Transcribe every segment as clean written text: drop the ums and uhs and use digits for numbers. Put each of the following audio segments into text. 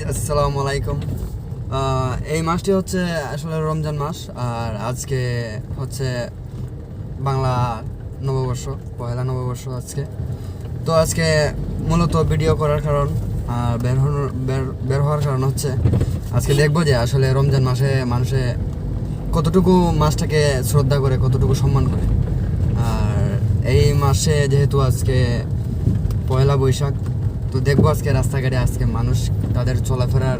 আসসালামু আলাইকুম। এই মাসটি হচ্ছে আসলে রমজান মাস, আর আজকে হচ্ছে বাংলা নববর্ষ, পয়লা নববর্ষ আজকে। তো আজকে মূলত ভিডিও করার কারণ আর বের হওয়ার কারণ হচ্ছে আজকে দেখবো যে আসলে রমজান মাসে মানুষে কতটুকু মাসটাকে শ্রদ্ধা করে, কতটুকু সম্মান করে। আর এই মাসে যেহেতু আজকে পয়লা বৈশাখ, তো দেখবো আজকে রাস্তাঘাটে আজকে মানুষ তাদের চলাফেরার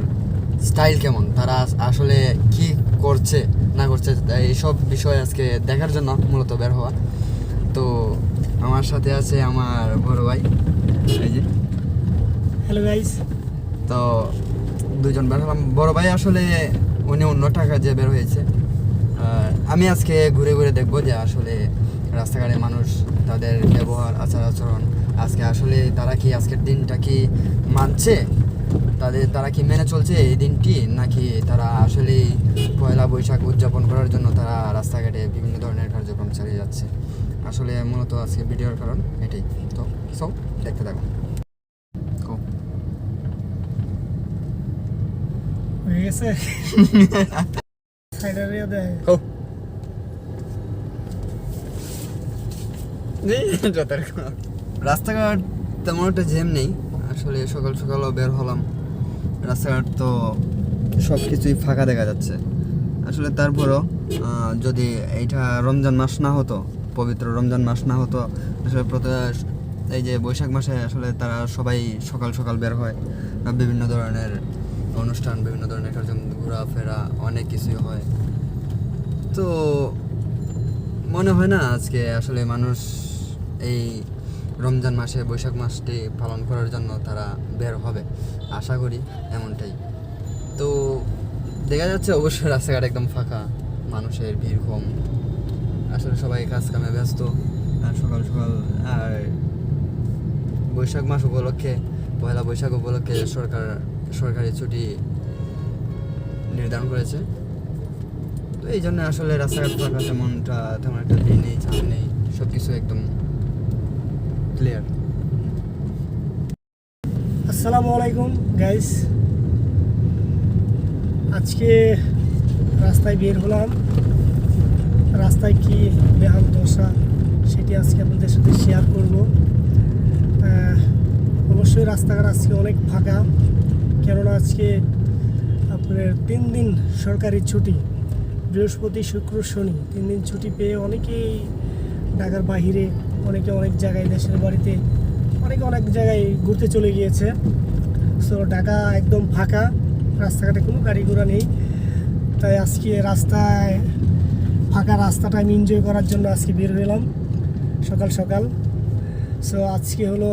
স্টাইল কেমন, তারা আসলে কি করছে না করছে, এইসব বিষয় আজকে দেখার জন্য মূলত বের হওয়া। তো আমার সাথে আছে আমার বড় ভাই, এই যে। Hello guys. তো দুজন বের হলাম। বড় ভাই আসলে উনি অন্য টাকা যে বের হয়েছে, আর আমি আজকে ঘুরে ঘুরে দেখবো যে আসলে রাস্তাঘাটে মানুষ তাদের ব্যবহার, আচার আচরণ, আজকে আসলে তারা কি আজকের দিনটা কি মানছে, তারা কি মেনে চলছে এই দিনটি, নাকি তারা আসলে পয়লা বৈশাখ উদযাপন করার জন্য তারা রাস্তাঘাটে বিভিন্ন ধরনের কার্যক্রম চালিয়ে যাচ্ছে। আসলে মূলত আজকে ভিডিওর কারণ এটাই। তো সব দেখতে থাকুন। হয়ে গেছে সাইডারে দেয়। রাস্তাঘাট তেমন একটা জ্যাম নেই আসলে। সকাল সকালও বের হলাম, রাস্তাঘাট তো সব কিছুই ফাঁকা দেখা যাচ্ছে আসলে। তারপরও যদি এইটা রমজান মাস না হতো, পবিত্র রমজান মাস না হতো, আসলে এই যে বৈশাখ মাসে আসলে তারা সবাই সকাল সকাল বের হয়, বিভিন্ন ধরনের অনুষ্ঠান, বিভিন্ন ধরনের কার্যক্রম, ঘোরাফেরা, অনেক কিছুই হয়। তো মনে হয় না আজকে আসলে মানুষ এই রমজান মাসে, বৈশাখ মাসটি পালন করার জন্য তারা বের হবে, আশা করি এমনটাই। তো দেখা যাচ্ছে অবশ্যই রাস্তাঘাট একদম ফাঁকা, মানুষের ভিড় কম, আসলে সবাই কাজ কামে ব্যস্ত। আর সকাল সকাল, আর বৈশাখ মাস উপলক্ষে, পয়লা বৈশাখ উপলক্ষে সরকারি ছুটি নির্ধারণ করেছে। তো এই জন্য আসলে রাস্তাঘাট ফাঁকা, তেমন একটা ভিড় নেই, চাপ নেই, সব কিছু একদম ক্লিয়ার। আসসালামু আলাইকুম গাইস। আজকে রাস্তায় বের হলাম, রাস্তায় কি বেহাল দশা সেটি আজকে আপনাদের সাথে শেয়ার করব। অবশ্যই রাস্তাঘাট আজকে অনেক ফাঁকা, কেননা আজকে আপনার 3 দিন সরকারি ছুটি, বৃহস্পতি শুক্র শনি 3 দিন ছুটি পেয়ে অনেকেই ঢাকার বাহিরে, অনেকে অনেক জায়গায়, দেশের বাড়িতে, অনেকে অনেক জায়গায় ঘুরতে চলে গিয়েছে। সো ঢাকা একদম ফাঁকা, রাস্তাঘাটে কোনো গাড়ি ঘোড়া নেই। তাই আজকে রাস্তায় ফাঁকা রাস্তাটা আমি এনজয় করার জন্য আজকে বের হলাম সকাল সকাল। সো আজকে হলো,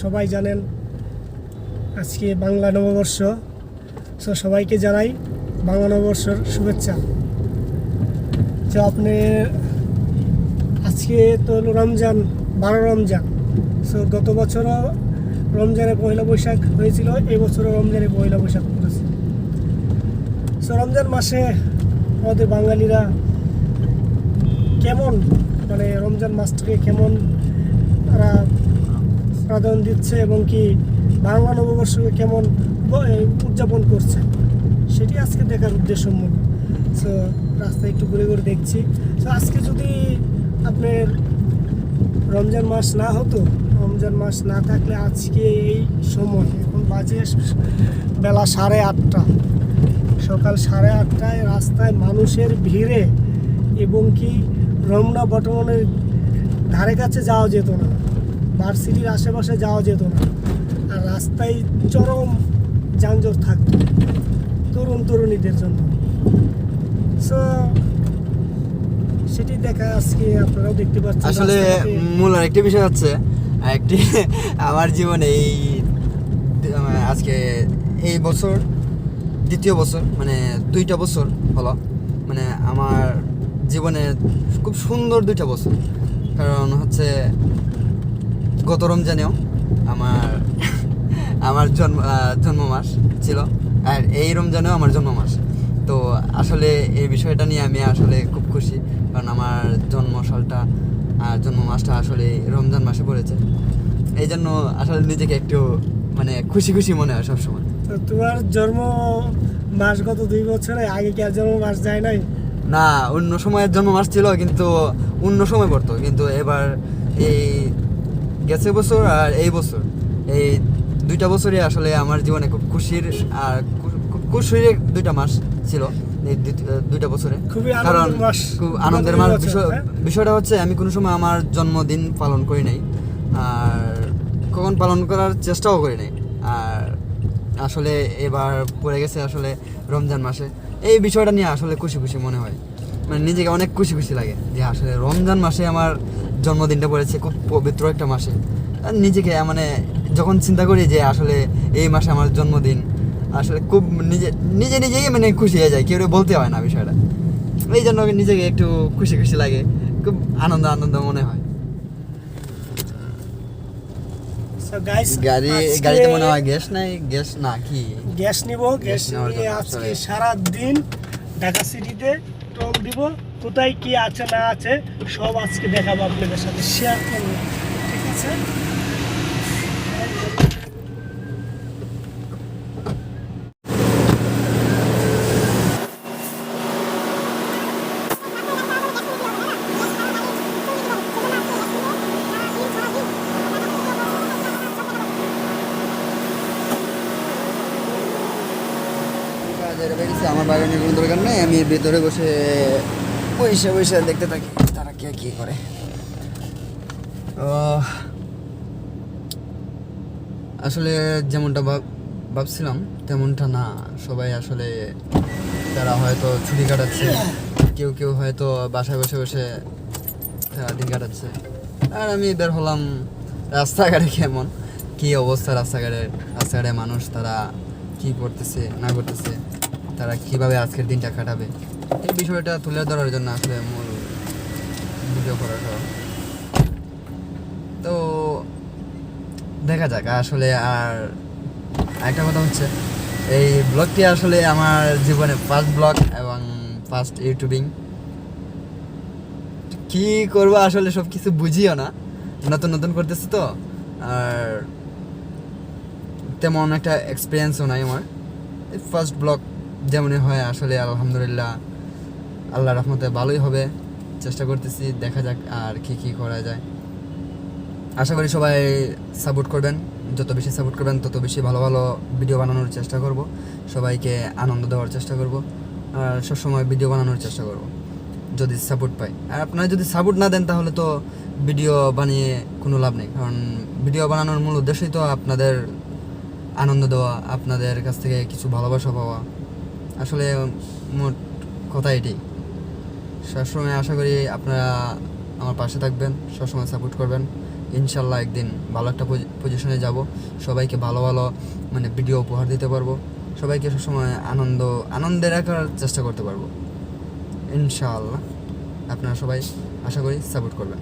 সবাই জানেন আজকে বাংলা নববর্ষ। সো সবাইকে জানাই বাংলা নববর্ষের শুভেচ্ছা। তো আপনি আজকে তো হলো রমজান, 12 রমজান। সো গত বছরও রমজানে পয়লা বৈশাখ হয়েছিল, এবছরও রমজানে পয়লা বৈশাখ করেছে। সো রমজান মাসে আমাদের বাঙালিরা কেমন, মানে রমজান মাসটাকে কেমন তারা প্রাধান্য দিচ্ছে এবং কি বাংলা নববর্ষকে কেমন উদযাপন করছে, সেটি আজকে দেখার উদ্দেশ্য মূল। সো রাস্তায় একটু ঘুরে ঘুরে দেখছি। সো আজকে যদি আপনার রমজান মাস না হতো, রমজান মাস না থাকলে আজকে এই সময়, এখন বাজে বেলা 8:30, সকাল 8:30টায় রাস্তায় মানুষের ভিড়ে এবং কি রমনা বর্তমানের ধারে কাছে যাওয়া যেত না, ভার্সিটির আশেপাশে যাওয়া যেত না, আর রাস্তায় চরম যানজট থাকতো তরুণীদের জন্য। সো সেটি দেখা আজকে আপনারাও দেখতে পাচ্ছেন। আসলে মূল আরেকটি বিষয় হচ্ছে, আমার জীবনে আজকে এই বছর 2য় বছর, মানে 2টা বছর হলো, মানে আমার জীবনে খুব সুন্দর 2টা বছর। কারণ হচ্ছে গত রমজানেও আমার জন্ম মাস ছিল, আর এই রমজানেও আমার জন্ম মাস। তো আসলে এই বিষয়টা নিয়ে আমি আসলে খুব খুশি, কারণ আমার জন্ম মাসটা আসলে রমজান মাসে পড়েছে। এই জন্য আসলে নিজেকে একটু মানে খুশি খুশি মনে হয় সবসময়। তো তোমার জন্ম মাস গত 2 বছরে, আগে কি আর জন্ম মাস যায় নাই? না, অন্য সময়ের জন্ম মাস ছিল, কিন্তু অন্য সময় পড়তো, কিন্তু এবার এই গেছে বছর আর এই বছর, এই 2টা বছরই আসলে আমার জীবনে খুব খুশির আর খুব খুশির 2টা মাস ছিল এই 2টা বছরে। খুবই কারণ আনন্দের মাস। খুব আনন্দের গত মাস। 2 বছর, হ্যাঁ? বিষয়টা হচ্ছে আমি কোনো সময় আমার জন্মদিন পালন করি নাই, আর কখন পালন করার চেষ্টাও করি নাই। আর আসলে এবার পড়ে গেছে আসলে রমজান মাসে, এই বিষয়টা নিয়ে আসলে খুশি খুশি মনে হয়, মানে নিজেকে অনেক খুশি খুশি লাগে যে আসলে রমজান মাসে আমার জন্মদিনটা পড়েছে, খুব পবিত্র একটা মাসে। আর নিজেকে মানে যখন চিন্তা করি যে আসলে এই মাসে আমার জন্মদিন, আসলে খুব নিজেই মানে খুশি হয়ে যায়, কেউ বলতে হয় না বিষয়টা। এই জন্য নিজেকে একটু খুশি খুশি লাগে, খুব আনন্দ মনে হয়। So guys, গাড়িতে মনে হয় গ্যাস নাই, গ্যাস না কি গ্যাস নিব, গ্যাস নেওয়ার নিয়ে জন্য আজকে আসলে। সারা দিন ঢাকা সিটিতে টোল দিব, কোথায় কি আছে না আছে সব আজকে দেখাবো, আপনাদের সাথে শেয়ার করবো, ঠিক আছে? আমার বাগানের কোনো দরকার নেই, আমি ভেতরে বসে বসে দেখতে থাকি তারা কে কি করে। আসলে যেমনটা ভাবছিলাম তেমনটা না, সবাই আসলে তারা হয়তো ছুটি কাটাচ্ছে, কেউ হয়তো বাসায় বসে বসে তারা দিন কাটাচ্ছে, আর আমি বের হলাম রাস্তাঘাটে। কেমন কি অবস্থা রাস্তাঘাটে মানুষ, তারা কি করতেছে না করতেছে, তারা কিভাবে আজকের দিনটা কাটাবে, এই বিষয়টা তুলে ধরার জন্য আসলে মূল ভিডিও করাটা। তো দেখা যাক আসলে। আর একটা কথা হচ্ছে, এই ব্লগটি আসলে আমার জীবনে ফার্স্ট ব্লগ এবং ফার্স্ট ইউটিউবিং। কি করবো আসলে সব কিছু বুঝিও না, নতুন করতেছি তো, আর তেমন একটা এক্সপিরিয়েন্সও নাই আমার। ফার্স্ট ব্লগ যেমনই হয় আসলে আলহামদুলিল্লাহ, আল্লাহর রহমতে ভালোই হবে, চেষ্টা করতেছি, দেখা যাক আর কি করা যায়। আশা করি সবাই সাপোর্ট করবেন, যত বেশি সাপোর্ট করবেন তত বেশি ভালো ভিডিও বানানোর চেষ্টা করব, সবাইকে আনন্দ দেওয়ার চেষ্টা করব, আর সবসময় ভিডিও বানানোর চেষ্টা করব যদি সাপোর্ট পাই। আর আপনারা যদি সাপোর্ট না দেন তাহলে তো ভিডিও বানিয়ে কোনো লাভ নেই, কারণ ভিডিও বানানোর মূল উদ্দেশ্যই তো আপনাদের আনন্দ দেওয়া, আপনাদের কাছ থেকে কিছু ভালোবাসা পাওয়া। আসলে মোট কথা এটাই। সবসময় আশা করি আপনারা আমার পাশে থাকবেন, সবসময় সাপোর্ট করবেন। ইনশাল্লাহ একদিন ভালো একটা পজিশনে যাব, সবাইকে ভালো মানে ভিডিও উপহার দিতে পারবো, সবাইকে সবসময় আনন্দে রাখার চেষ্টা করতে পারবো ইনশাআল্লাহ। আপনারা সবাই আশা করি সাপোর্ট করবেন।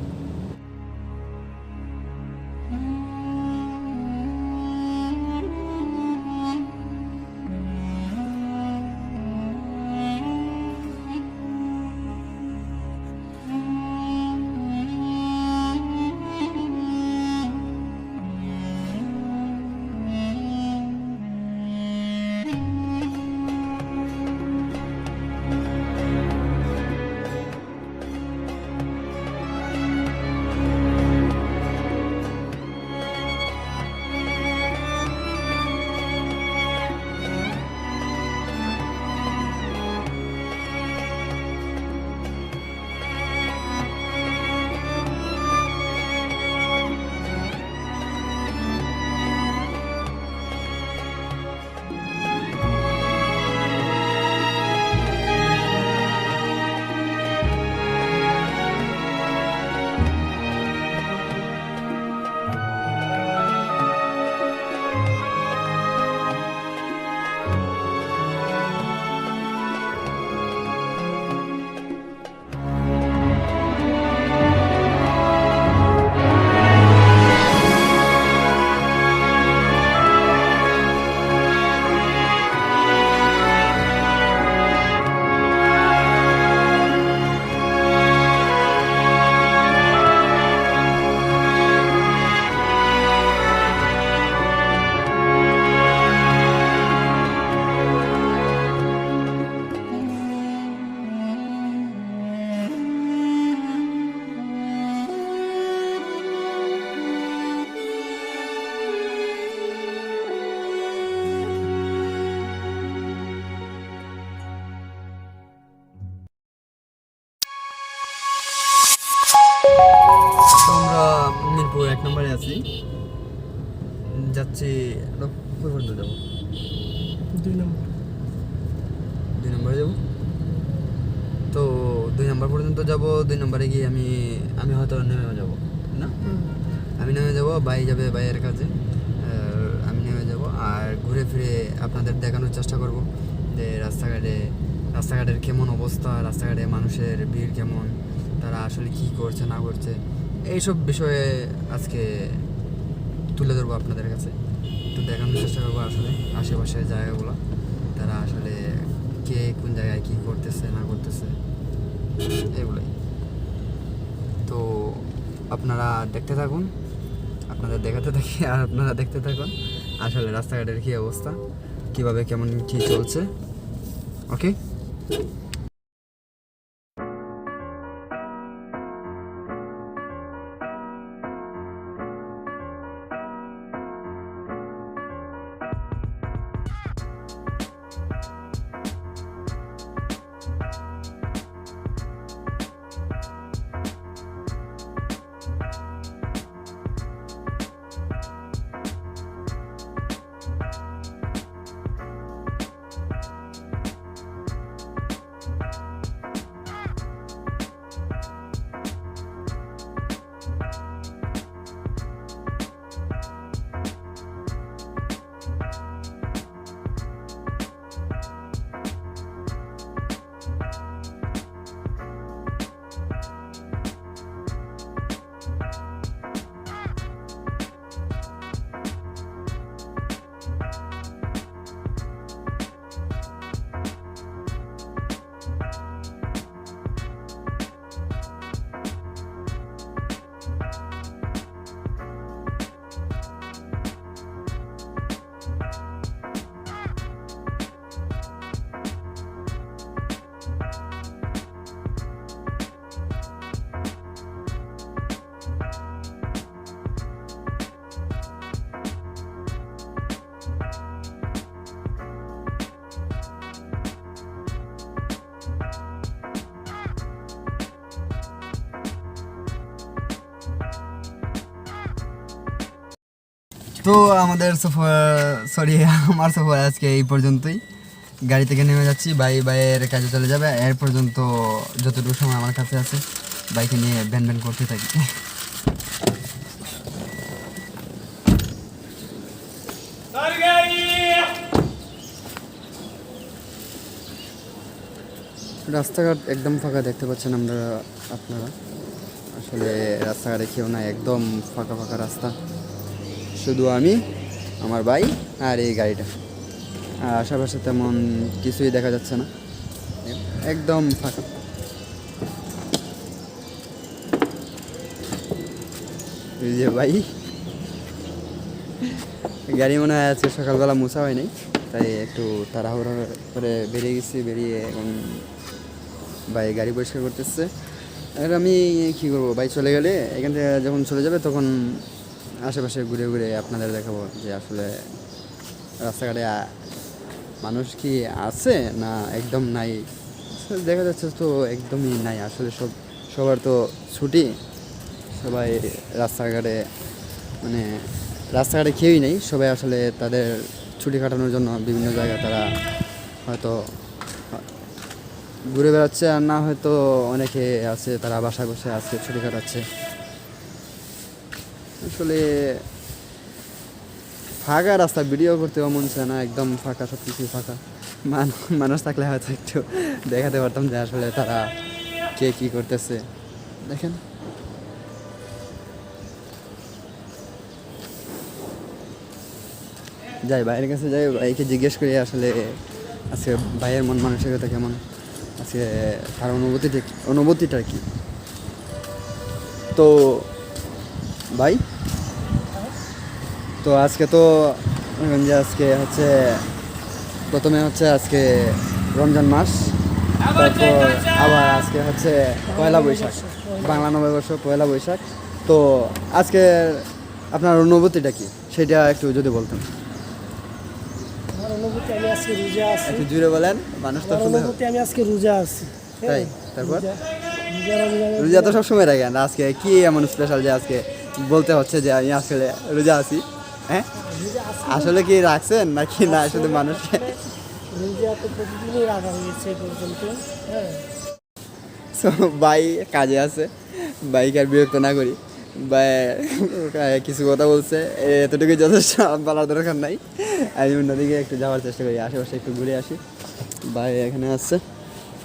আছি, যাচ্ছি কই পর্যন্ত যাবো? 2 নম্বর। 2 নম্বরে যাবো। তো 2 নম্বর পর্যন্ত যাব। 2 নম্বরে গিয়ে আমি হয়তো নেমে যাব না, আমি নেমে যাব, ভাই যাবে ভাইয়ের কাছে, আমি নেমে যাব। আর ঘুরে ফিরে আপনাদের দেখানোর চেষ্টা করব যে রাস্তাঘাটের কেমন অবস্থা, রাস্তাঘাটে মানুষের ভিড় কেমন, তারা আসলে কী করছে না করছে, এইসব বিষয়ে আজকে তুলে ধরবো আপনাদের কাছে। একটু দেখানোর চেষ্টা করবো আসলে আশেপাশের জায়গাগুলো, তারা আসলে কে কোন জায়গায় কী করতেছে না করতেছে, এগুলোই। তো আপনারা দেখতে থাকুন, আপনাদের দেখাতে থাকি আর আপনারা দেখতে থাকুন আসলে রাস্তাঘাটের কী অবস্থা, কীভাবে কেমন কী চলছে। ওকে। তো আমাদের আমার সফর আজকে এই পর্যন্তই। গাড়ি থেকে নেমে যাচ্ছি, ভাইয়ের কাজে চলে যাবে। এর পর্যন্ত যতটুকু সময় আমার কাছে আছে বাইকে নিয়ে ভ্যান করতে থাকি। রাস্তাঘাট একদম ফাঁকা দেখতে পাচ্ছেন আপনারা। আসলে রাস্তাঘাটে কেউ নাই, একদম ফাঁকা ফাঁকা রাস্তা, শুধু আমি, আমার ভাই আর এই গাড়িটা। আর আশেপাশে তেমন কিছুই দেখা যাচ্ছে না, একদম ফাঁকা। এই যে ভাই, গাড়ি মনে হয় আজকে সকালবেলা মোছা হয় নাই, তাই একটু তাড়াহুড়ো করে বেরিয়ে এখন ভাই গাড়ি পরিষ্কার করতেছে। আর আমি কী করবো, ভাই চলে গেলে এখান থেকে যখন চলে যাবে তখন আশেপাশে ঘুরে ঘুরে আপনাদের দেখাবো যে আসলে রাস্তাঘাটে মানুষ কি আছে না একদম নাই। দেখা যাচ্ছে তো একদমই নাই, আসলে সবার তো ছুটি, সবাই রাস্তাঘাটে কেউই নেই, সবাই আসলে তাদের ছুটি কাটানোর জন্য বিভিন্ন জায়গায় তারা হয়তো ঘুরে বেড়াচ্ছে, আর না হয়তো অনেকে আছে তারা বাসায় বসে আজকে ছুটি কাটাচ্ছে। আসলে ফাঁকা রাস্তা, ভিডিও করতেও মন চায় না, একদম ফাঁকা, সব কিছুই ফাঁকা। মানুষ থাকলে হয়তো একটু দেখাতে পারতাম যে আসলে তারা কে কী করতেছে। দেখেন ভাইয়ের কাছে ভাইকে জিজ্ঞেস করি আসলে আজকে ভাইয়ের মন মানসিকতা কেমন, আজকে তার অনুভূতিটা কি। তো ভাই, তো আজকে তো যে আজকে হচ্ছে প্রথমে হচ্ছে আজকে রমজান মাস, তারপর আবার আজকে হচ্ছে পয়লা বৈশাখ, বাংলা নববর্ষ পয়লা বৈশাখ। তো আজকে আপনার অনুভূতিটা কি সেটা একটু যদি বলতেন। আমার অনুভূতি, আমি আজকে রোজা আছি। একটু জুড়ে বলেন, মানুষ তো শুনবে। আমি আজকে রোজা আছি। তাই? তারপর রোজা তো সবসময় রাখেন, আজকে কি এমন স্পেশাল যে আজকে বলতে হচ্ছে যে আমি আসলে রোজা আছি। হ্যাঁ, রোজা আছি আসলে কি রাখছেন নাকি না শুধু মানুষকে? রোজা তো প্রতিদিনই রাখা হয়েছে এ পর্যন্ত। হ্যাঁ, সো ভাই কাজে আছে, বাইকে আর বিরক্ত না করি। ভাই কিছু কথা বলছে, এতটুকু যথেষ্ট, বলার দরকার নাই। আমি অন্যদিকে একটু যাওয়ার চেষ্টা করি, আশেপাশে একটু ঘুরে আসি। ভাই এখানে আসছে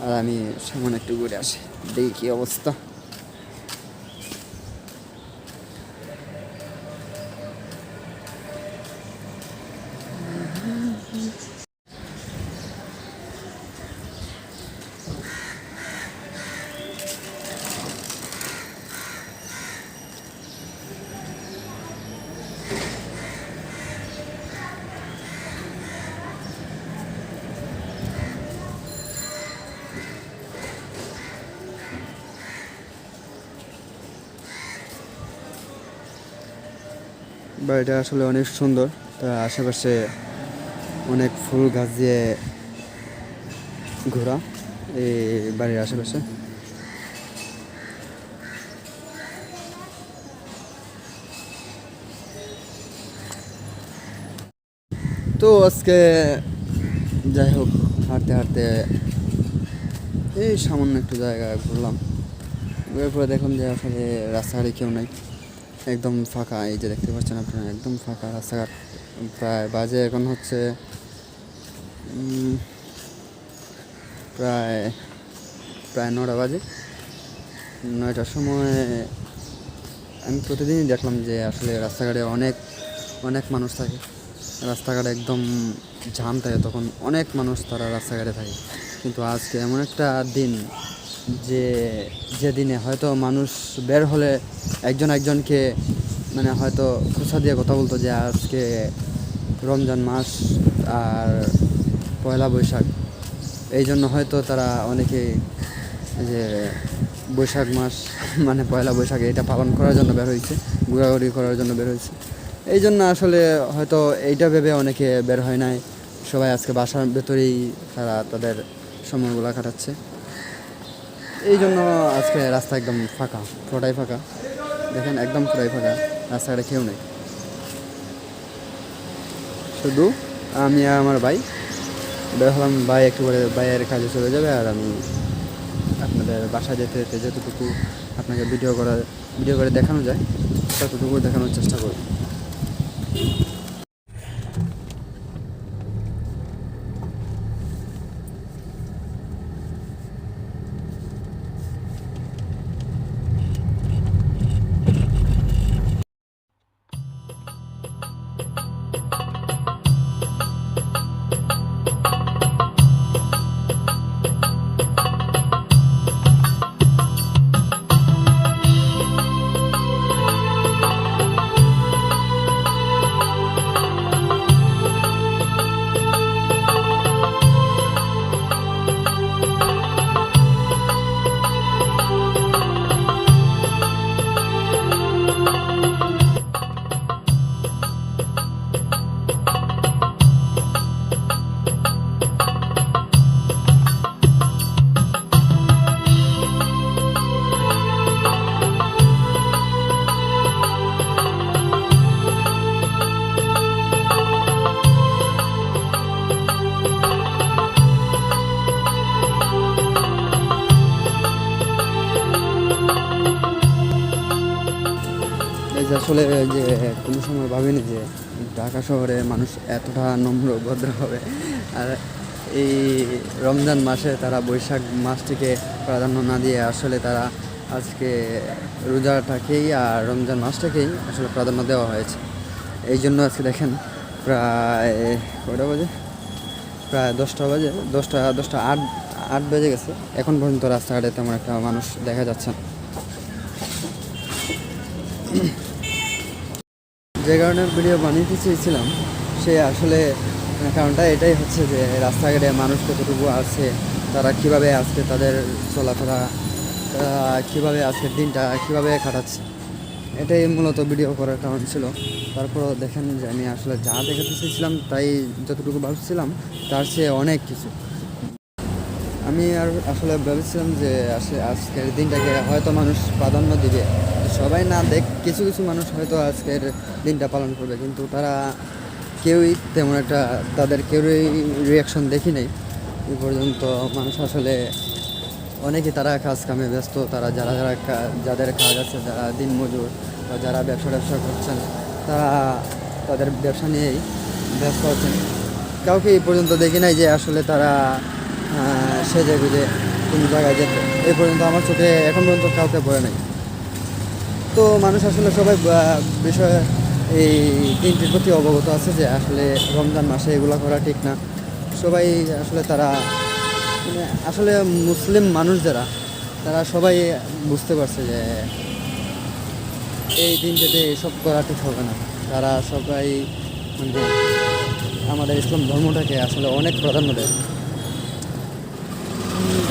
আর আমি সামনে একটু ঘুরে আসি, দেখি কী অবস্থা। বাড়িটা আসলে অনেক সুন্দর, তার আশেপাশে অনেক ফুল গাছ দিয়ে ঘোরা এই বাড়ির আশেপাশে। তো আজকে যাই হোক, হাঁটতে হাঁটতে এই সামান্য একটু জায়গা ঘুরলাম। ঘুরে পরে দেখলাম যে আসলে রাস্তাঘাটে কেউ নাই, একদম ফাঁকা। এই যে দেখতে পাচ্ছেন আপনারা, একদম ফাঁকা রাস্তাঘাট। প্রায় বাজে এখন হচ্ছে প্রায় প্রায় 9টা বাজে। 9টার সময় আমি প্রতিদিনই দেখলাম যে আসলে রাস্তাঘাটে অনেক অনেক মানুষ থাকে, রাস্তাঘাটে একদম জাম থাকে, তখন অনেক মানুষ তারা রাস্তাঘাটে থাকে। কিন্তু আজকে এমন একটা দিন যে দিনে হয়তো মানুষ বের হলে একজন একজনকে মানে হয়তো খোঁচা দিয়ে কথা বলতো যে আজকে রমজান মাস আর পয়লা বৈশাখ। এই জন্য হয়তো তারা অনেকে যে বৈশাখ মাস মানে পয়লা বৈশাখ এটা পালন করার জন্য বের হয়েছে, ঘোরাঘুরি করার জন্য বের হয়েছে। এই জন্য আসলে হয়তো এইটা ভেবে অনেকে বের হয় নাই, সবাই আজকে বাসার ভেতরেই তারা তাদের সময়গুলো কাটাচ্ছে। এই জন্য আজকে রাস্তা একদম ফাঁকা, পুরোটাই ফাঁকা। দেখেন একদম পুরাই ফাঁকা, রাস্তাঘাটে কেউ নেই, শুধু আমি আর আমার ভাই বের হলাম। ভাই একটু করে ভাইয়ের কাজে চলে যাবে, আর আমি আপনাদের বাসায় যেতে যেতে যতটুকু আপনাকে ভিডিও করে দেখানো যায় ততটুকু দেখানোর চেষ্টা করি। এই যে আসলে যে কোনো সময় ভাবিনি যে ঢাকা শহরে মানুষ এতটা নম্র ভদ্র হবে, আর এই রমজান মাসে তারা বৈশাখ মাসটিকে প্রাধান্য না দিয়ে আসলে তারা আজকে রোজাটাকেই আর রমজান মাসটাকেই আসলে প্রাধান্য দেওয়া হয়েছে। এই জন্য আজকে দেখেন প্রায় কয়টা বাজে, প্রায় 10টা বাজে, 10টা 8 বেজে গেছে, এখন পর্যন্ত রাস্তাঘাটে তেমন একটা মানুষ দেখা যাচ্ছে না। যে কারণে ভিডিও বানাতে চেয়েছিলাম সে আসলে কারণটা এটাই হচ্ছে যে রাস্তাঘাটে মানুষ কতটুকু আছে, তারা কীভাবে আজকে তাদের চলাফেরা, কীভাবে আজকের দিনটা কীভাবে কাটাচ্ছে, এটাই মূলত ভিডিও করার কারণ ছিল। তারপর দেখেন যে আমি আসলে যা দেখাতে চেয়েছিলাম তাই যতটুকু ভাবছিলাম তার চেয়ে অনেক কিছু। আমি আর আসলে ভেবেছিলাম যে আজকের দিনটাকে হয়তো মানুষ প্রাধান্য দিবে, সবাই না দেখ, কিছু কিছু মানুষ হয়তো আজকের দিনটা পালন করবে, কিন্তু তারা কেউই তেমন একটা, তাদের কেউই রিয়াকশন দেখি নাই এই পর্যন্ত। মানুষ আসলে অনেকেই তারা কাজ কামে ব্যস্ত, তারা যারা যারা যাদের কাজ আছে, যারা দিনমজুর বা যারা ব্যবসা করছেন, তারা তাদের ব্যবসা নিয়েই ব্যস্ত আছেন। কাউকে এই পর্যন্ত দেখি নাই যে আসলে তারা সেজে গুজে কোনো জায়গায় যেতে। এই পর্যন্ত আমার চোখে এখন পর্যন্ত কাউকে পড়ে নাই। তো মানুষ আসলে সবাই বিষয়ে এই দিনটির প্রতি অবগত আছে যে আসলে রমজান মাসে এগুলো করা ঠিক না। সবাই আসলে তারা মানে আসলে মুসলিম মানুষ যারা, তারা সবাই বুঝতে পারছে যে এই দিনটাতে এসব করা ঠিক হবে না। তারা সবাই মানে আমাদের ইসলাম ধর্মটাকে আসলে অনেক প্রাধান্য দেয়।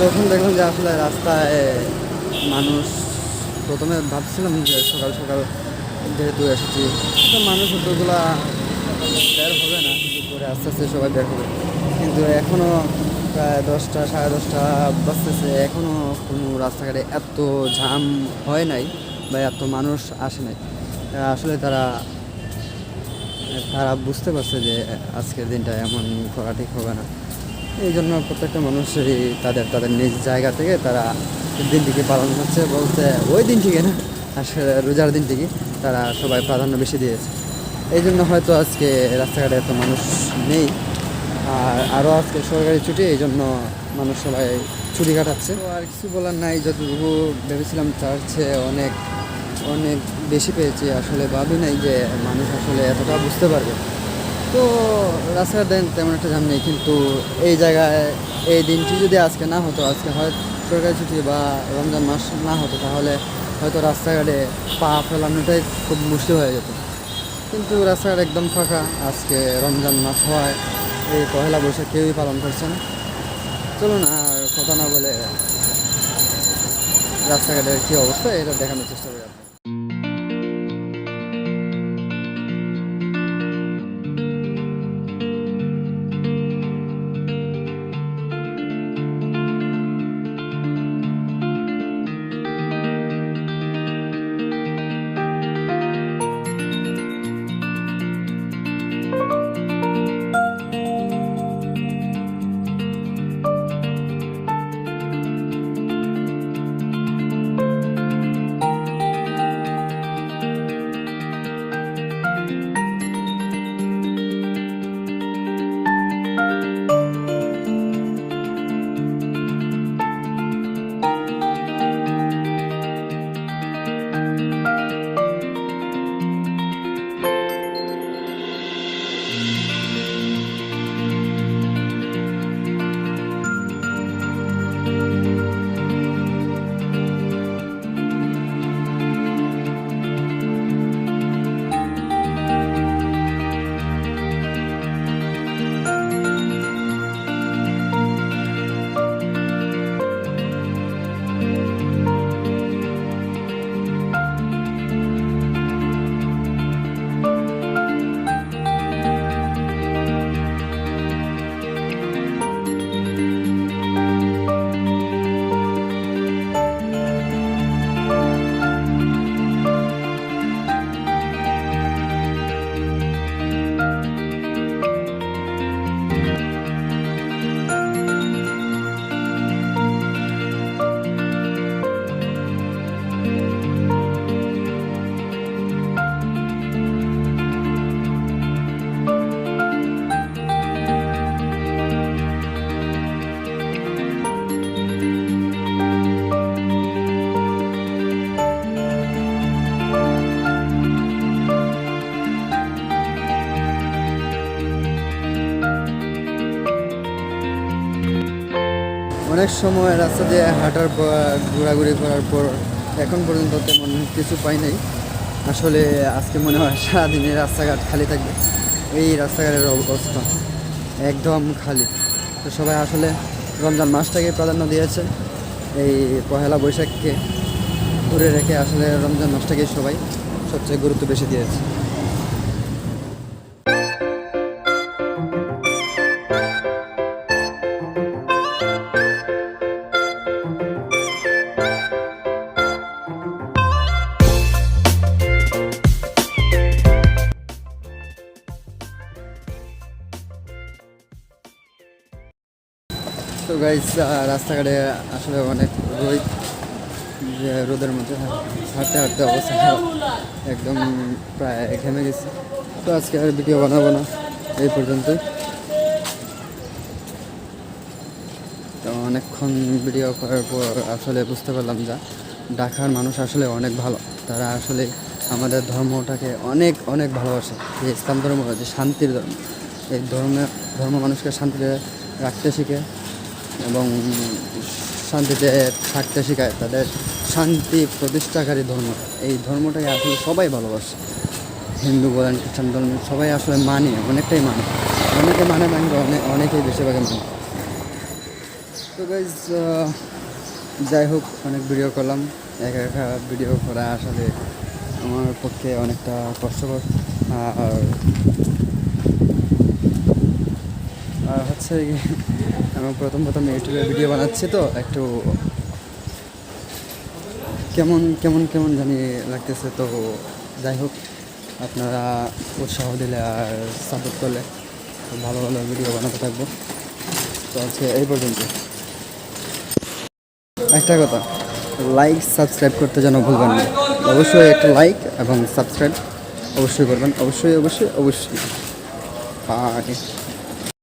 যখন দেখলাম যে আসলে রাস্তায় মানুষ, প্রথমে ভাবছিলাম যে সকাল সকাল যেহেতু এসেছি তো মানুষ অতগুলা বের হবে না, কিন্তু পরে আস্তে আস্তে সবাই বের হবে। কিন্তু এখনও প্রায় 10টা, 10:30 বাজতেছে, এখনও কোনো রাস্তাঘাটে এত জ্যাম হয় নাই বা এত মানুষ আসে নাই। আসলে তারা তারা বুঝতে পারছে যে আজকের দিনটা এমন করা ঠিক হবে না। এই জন্য প্রত্যেকটা মানুষেরই তাদের তাদের নিজ জায়গা থেকে তারা দিনটিকে পালন করছে, বলতে ওই দিনটিকে না, আসলে রোজার দিনটিকে তারা সবাই প্রাধান্য বেশি দিয়েছে। এই জন্য হয়তো আজকে রাস্তাঘাটে এত মানুষ নেই। আর আরও আজকে সরকারি ছুটি, এই জন্য মানুষ সবাই ছুটি কাটাচ্ছে। তো আর কিছু বলার নাই, যতটুকু ভেবেছিলাম তার চেয়ে অনেক অনেক বেশি পেয়েছি। আসলে ভাবি নাই যে মানুষ আসলে এতটা বুঝতে পারবে। তো রাস্তাঘাট দেন তেমন একটা জ্যাম নেই, কিন্তু এই জায়গায় এই দিনটি যদি আজকে না হতো, আজকে হয় সরকারি ছুটি বা রমজান মাস না হতো, তাহলে হয়তো রাস্তাঘাটে পা ফেলানোটাই খুব মুশকিল হয়ে যেত। কিন্তু রাস্তাঘাট একদম ফাঁকা। আজকে রমজান মাস হওয়ায় এই পহেলা বৈশাখ কেউই পালন করছেন। চলুন আর কথা না বলে রাস্তাঘাটের কী অবস্থা এটা দেখানোর চেষ্টা করি আপনাকে। অনেক সময় রাস্তা দিয়ে হাঁটার পর, ঘোরাঘুরি করার পর এখন পর্যন্ত তেমন কিছু পাই নাই। আসলে আজকে মনে হয় সারাদিনে রাস্তাঘাট খালি থাকবে। এই রাস্তাঘাটের অবস্থা একদম খালি। তো সবাই আসলে রমজান মাসটাকে প্রাধান্য দিয়েছে, এই পহেলা বৈশাখকে ধরে রেখে আসলে রমজান মাসটাকে সবাই সবচেয়ে গুরুত্ব বেশি দিয়েছে। তো গাইস রাস্তাঘাটে আসলে অনেক রোদ, যে রোদের মধ্যে হাঁটতে হাঁটতে অবস্থা খারাপ, একদম প্রায় ঘেমে গেছি। তো আজকে আর ভিডিও বানাবো না, এই পর্যন্তই। তো অনেকক্ষণ ভিডিও করার পর আসলে বুঝতে পারলাম যে ঢাকার মানুষ আসলে অনেক ভালো। তারা আসলে আমাদের ধর্মটাকে অনেক অনেক ভালোবাসে। যে ইসলাম ধর্ম, যে শান্তির ধর্ম, এই ধর্ম মানুষকে শান্তিতে রাখতে শিখে এবং শান্তিতে থাকতে শেখায়। তাদের শান্তি প্রতিষ্ঠাকারী ধর্ম, এই ধর্মটাকে আসলে সবাই ভালোবাসে। হিন্দু বলেন, খ্রিস্টান ধর্ম, সবাই আসলে মানে, অনেকটাই মানে, অনেকে মানে অনেকেই বেশিরভাগে মানে। তো গাইজ যাই হোক, অনেক ভিডিও করলাম, একা একা ভিডিও করা আসলে আমার পক্ষে অনেকটা কষ্টকর। আর আর হচ্ছে কি, আমি প্রথম ইউটিউবে ভিডিও বানাচ্ছি, তো একটু কেমন কেমন কেমন জানি লাগতেছে। তো যাই হোক, আপনারা উৎসাহ দিলে আর সাপোর্ট করলে ভালো ভালো ভিডিও বানাতে থাকবো। তো আজকে এই পর্যন্ত। একটা কথা, লাইক সাবস্ক্রাইব করতে যেন ভুলবেন না। অবশ্যই একটা লাইক এবং সাবস্ক্রাইব অবশ্যই করবেন, অবশ্যই অবশ্যই অবশ্যই। বাই।